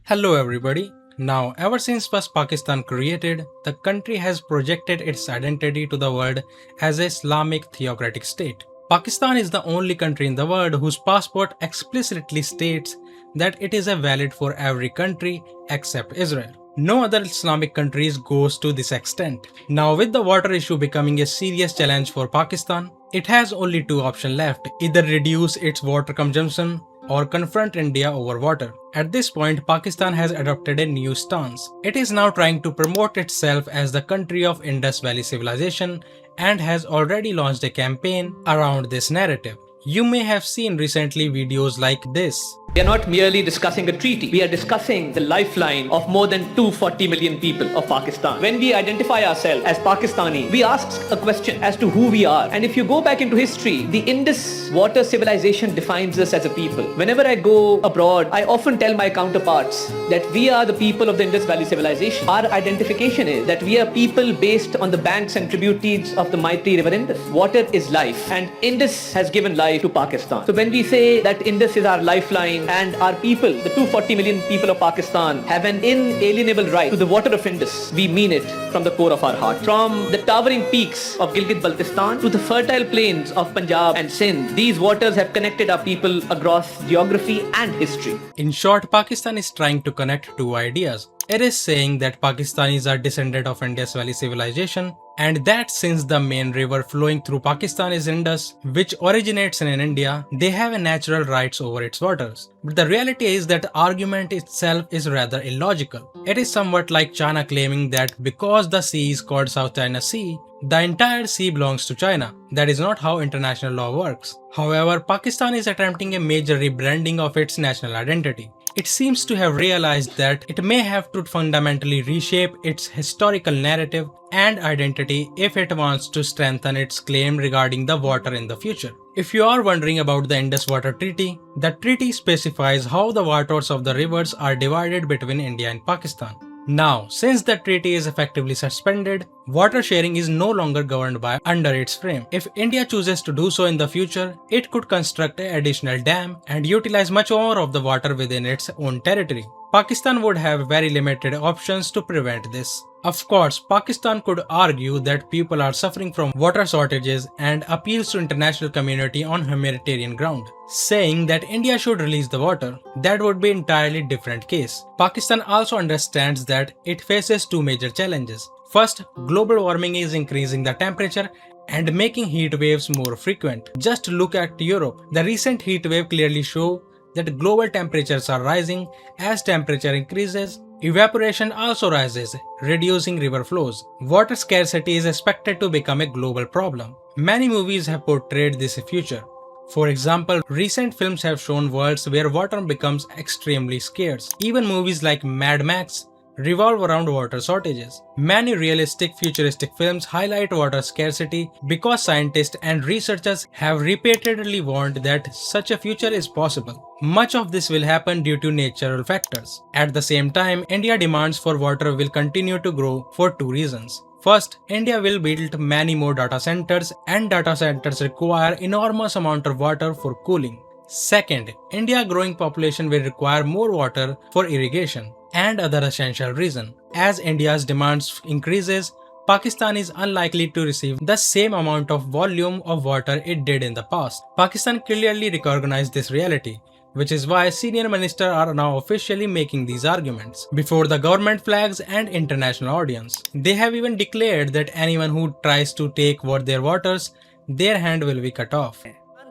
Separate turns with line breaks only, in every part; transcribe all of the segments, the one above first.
Hello everybody. Now, ever since was Pakistan created, the country has projected its identity to the world as an Islamic theocratic state. Pakistan is the only country in the world whose passport explicitly states that it is a valid for every country except Israel. No other Islamic countries goes to this extent. Now with the water issue becoming a serious challenge for Pakistan, it has only two options left, either reduce its water consumption or confront India over water. At this point, Pakistan has adopted a new stance. It is now trying to promote itself as the country of Indus Valley civilization and has already launched a campaign around this narrative. You may have seen recently videos like this.
We are not merely discussing a treaty. We are discussing the lifeline of more than 240 million people of Pakistan. When we identify ourselves as Pakistani, we ask a question as to who we are. And if you go back into history, the Indus water civilization defines us as a people. Whenever I go abroad, I often tell my counterparts that we are the people of the Indus Valley civilization. Our identification is that we are people based on the banks and tributaries of the mighty river Indus. Water is life, and Indus has given life to Pakistan. So when we say that Indus is our lifeline, and our people, the 240 million people of Pakistan, have an inalienable right to the water of Indus, we mean it from the core of our heart. From the towering peaks of Gilgit-Baltistan to the fertile plains of Punjab and Sindh, these waters have connected our people across geography and history.
In short, Pakistan is trying to connect two ideas. It is saying that Pakistanis are descendant of Indus Valley civilization, and that since the main river flowing through Pakistan is Indus, which originates in India, they have a natural rights over its waters. But the reality is that the argument itself is rather illogical. It is somewhat like China claiming that because the sea is called South China Sea, the entire sea belongs to China. That is not how international law works. However, Pakistan is attempting a major rebranding of its national identity. It seems to have realized that it may have to fundamentally reshape its historical narrative and identity if it wants to strengthen its claim regarding the water in the future. If you are wondering about the Indus Water Treaty, the treaty specifies how the waters of the rivers are divided between India and Pakistan. Now, since the treaty is effectively suspended, water sharing is no longer governed by under its frame. If India chooses to do so in the future, it could construct an additional dam and utilize much more of the water within its own territory. Pakistan would have very limited options to prevent this. Of course, Pakistan could argue that people are suffering from water shortages and appeals to international community on humanitarian ground, saying that India should release the water. That would be entirely different case. Pakistan also understands that it faces two major challenges. First, global warming is increasing the temperature and making heat waves more frequent. Just look at Europe. The recent heat wave clearly show that global temperatures are rising. As temperature increases, evaporation also rises, reducing river flows. Water scarcity is expected to become a global problem. Many movies have portrayed this future. For example, recent films have shown worlds where water becomes extremely scarce. Even movies like Mad Max revolve around water shortages. Many realistic futuristic films highlight water scarcity because scientists and researchers have repeatedly warned that such a future is possible. Much of this will happen due to natural factors. At the same time, India's demands for water will continue to grow for two reasons. First, India will build many more data centers, and data centers require enormous amount of water for cooling. Second, India's growing population will require more water for irrigation and other essential reasons. As India's demands increases, Pakistan is unlikely to receive the same amount of volume of water it did in the past. Pakistan clearly recognized this reality, which is why senior ministers are now officially making these arguments before the government flags and international audience. They have even declared that anyone who tries to take their waters, their hand will be cut off.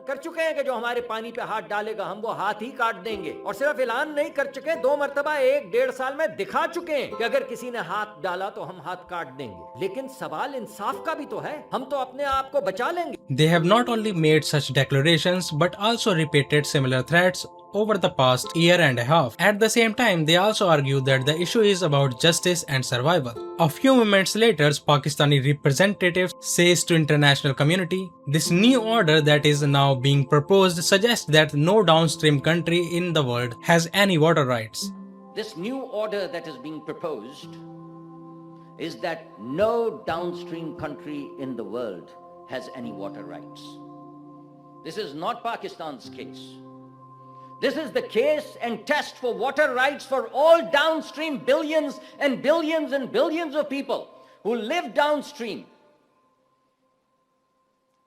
कर चुके हैं कि जो हमारे पानी पे हाथ डालेगा हम वो हाथ ही काट देंगे और सिर्फ ऐलान नहीं कर चुके, 2 मरतबा 1-1.5 साल में दिखा चुके हैं कि अगर किसी ने हाथ डाला तो हम हाथ काट देंगे। लेकिन सवाल इंसाफ का भी तो है, हम तो अपने आप को बचा लेंगे।
They have not only made such declarations but also repeated similar threats over the past year and a half. At the same time, they also argue that the issue is about justice and survival. A few moments later, Pakistani representative says to international community, this new order that is now being proposed suggests that no downstream country in the world has any water rights.
This new order that is being proposed is that no downstream country in the world has any water rights. This is not Pakistan's case. This is the case and test for water rights for all downstream billions and billions and billions of people who live downstream.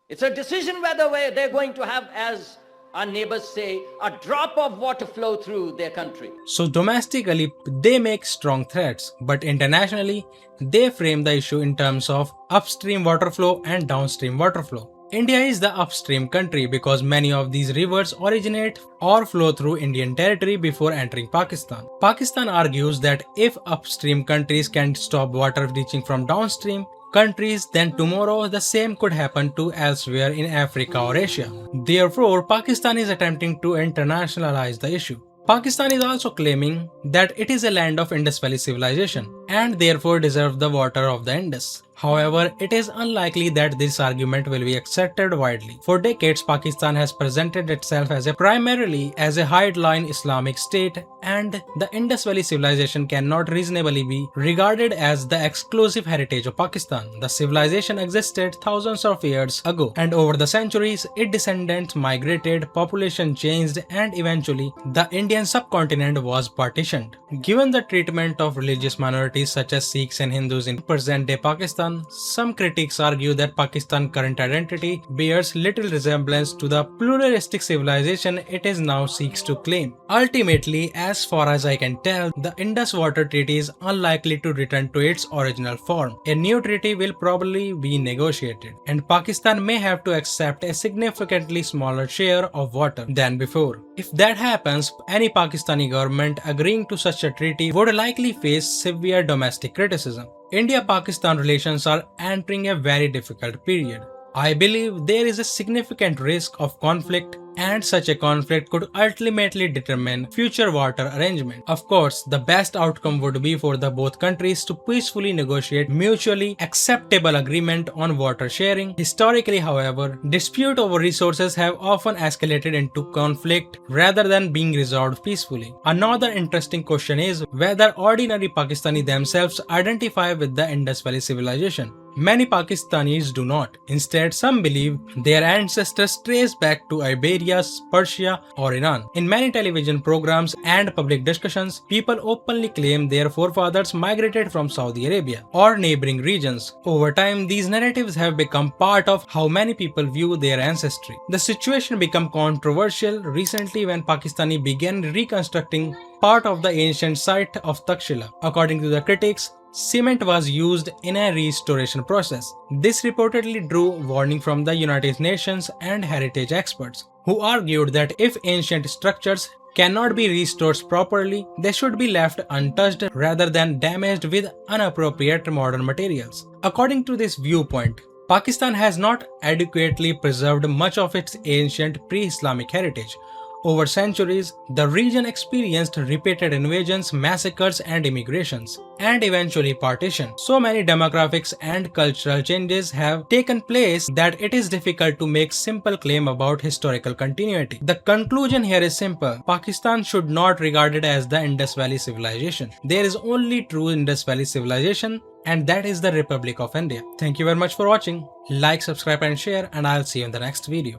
It's a decision whether they're going to have, as our neighbors say, a drop of water flow through their country.
So domestically, they make strong threats, but internationally, they frame the issue in terms of upstream water flow and downstream water flow. India is the upstream country because many of these rivers originate or flow through Indian territory before entering Pakistan. Pakistan argues that if upstream countries can stop water reaching from downstream countries, then tomorrow the same could happen to elsewhere in Africa or Asia. Therefore, Pakistan is attempting to internationalize the issue. Pakistan is also claiming that it is a land of Indus Valley civilization and therefore deserves the water of the Indus. However, it is unlikely that this argument will be accepted widely. For decades, Pakistan has presented itself as primarily as a hardline Islamic state, and the Indus Valley civilization cannot reasonably be regarded as the exclusive heritage of Pakistan. The civilization existed thousands of years ago, and over the centuries, its descendants migrated, population changed, and eventually, the Indian subcontinent was partitioned. Given the treatment of religious minorities such as Sikhs and Hindus in present-day Pakistan, some critics argue that Pakistan's current identity bears little resemblance to the pluralistic civilization it is now seeks to claim. Ultimately, as far as I can tell, the Indus Water Treaty is unlikely to return to its original form. A new treaty will probably be negotiated, and Pakistan may have to accept a significantly smaller share of water than before. If that happens, any Pakistani government agreeing to such a treaty would likely face severe domestic criticism. India-Pakistan relations are entering a very difficult period. I believe there is a significant risk of conflict, and such a conflict could ultimately determine future water arrangement. Of course, the best outcome would be for the both countries to peacefully negotiate mutually acceptable agreement on water sharing. Historically, however, dispute over resources have often escalated into conflict rather than being resolved peacefully. Another interesting question is whether ordinary Pakistani themselves identify with the Indus Valley civilization. Many Pakistanis do not. Instead, some believe their ancestors trace back to Iberia, Persia, or Iran. In many television programs and public discussions, people openly claim their forefathers migrated from Saudi Arabia or neighboring regions. Over time, these narratives have become part of how many people view their ancestry. The situation became controversial recently when Pakistani began reconstructing part of the ancient site of Takshila. According to the critics, cement was used in a restoration process. This reportedly drew warning from the United Nations and heritage experts, who argued that if ancient structures cannot be restored properly, they should be left untouched rather than damaged with inappropriate modern materials. According to this viewpoint, Pakistan has not adequately preserved much of its ancient pre-Islamic heritage. Over centuries, the region experienced repeated invasions, massacres, and immigrations, and eventually partition. So many demographics and cultural changes have taken place that it is difficult to make simple claim about historical continuity. The conclusion here is simple. Pakistan should not be regarded as the Indus Valley civilization. There is only true Indus Valley civilization, and that is the Republic of India. Thank you very much for watching. Like, subscribe, and share, and I'll see you in the next video.